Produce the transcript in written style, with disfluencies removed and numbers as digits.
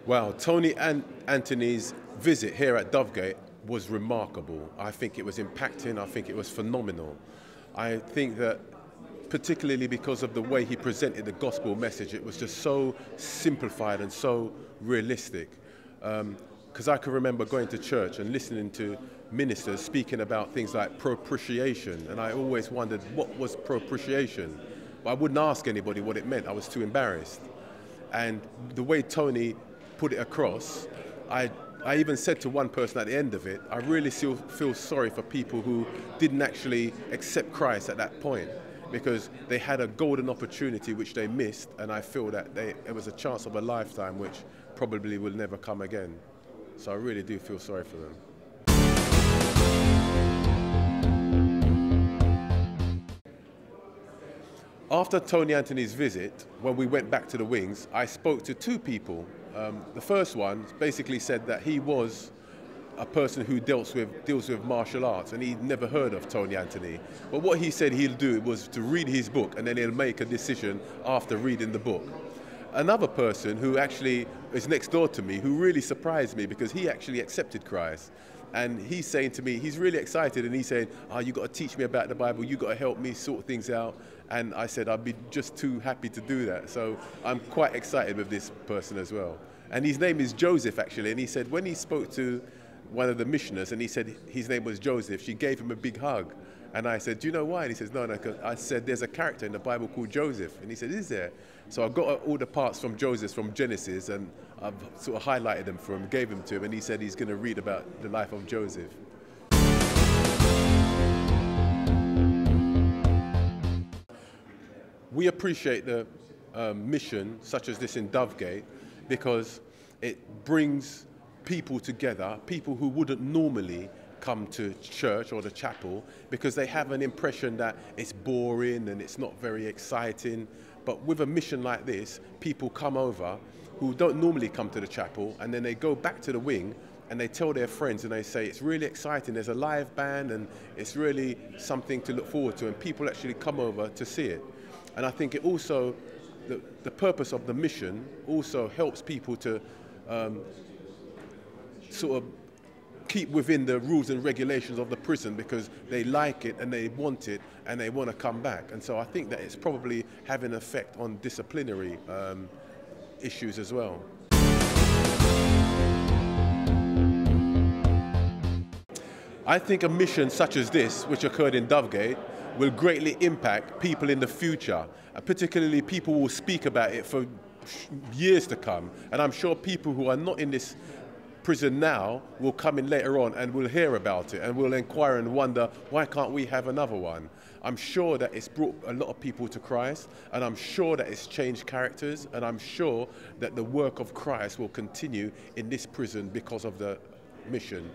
Wow, Anthony's visit here at Dovegate was remarkable. I think it was impacting, I think it was phenomenal. I think that particularly because of the way he presented the gospel message, it was just so simplified and so realistic. Because I can remember going to church and listening to ministers speaking about things like propitiation, and I always wondered what was propitiation. But I wouldn't ask anybody what it meant, I was too embarrassed. And the way Tony put it across, I even said to one person at the end of it, I really still feel sorry for people who didn't actually accept Christ at that point, because they had a golden opportunity which they missed, and I feel that it was a chance of a lifetime which probably will never come again. So I really do feel sorry for them. After Tony Anthony's visit, when we went back to the wings, I spoke to two people. The first one basically said that he was a person who deals with martial arts, and he'd never heard of Tony Anthony. But what he said he'll do was to read his book, and then he'll make a decision after reading the book. Another person who actually is next door to me, who really surprised me because he actually accepted Christ. And he's saying to me, he's really excited, and he's saying, "Oh, you got to teach me about the Bible, you got to help me sort things out." And I said, I'd be just too happy to do that. So I'm quite excited with this person as well. And his name is Joseph, actually, and he said when he spoke to one of the missioners and he said his name was Joseph, she gave him a big hug. And I said, "Do you know why?" And he says, "No, 'cause I said there's a character in the Bible called Joseph." And he said, "Is there?" So I got all the parts from Joseph from Genesis, and I've sort of highlighted them for him, gave them to him, and he said he's going to read about the life of Joseph. We appreciate the mission such as this in Dovegate because it brings people together, people who wouldn't normally come to church or the chapel because they have an impression that it's boring and it's not very exciting. But with a mission like this, people come over who don't normally come to the chapel, and then they go back to the wing and they tell their friends and they say it's really exciting, there's a live band and it's really something to look forward to, and people actually come over to see it. And I think it also, the purpose of the mission also helps people to sort of keep within the rules and regulations of the prison because they like it and they want it and they want to come back. And so I think that it's probably having an effect on disciplinary issues as well. I think a mission such as this, which occurred in Dovegate, will greatly impact people in the future, particularly people who will speak about it for years to come. And I'm sure people who are not in this prison now will come in later on and will hear about it and will inquire and wonder, why can't we have another one? I'm sure that it's brought a lot of people to Christ, and I'm sure that it's changed characters, and I'm sure that the work of Christ will continue in this prison because of the mission.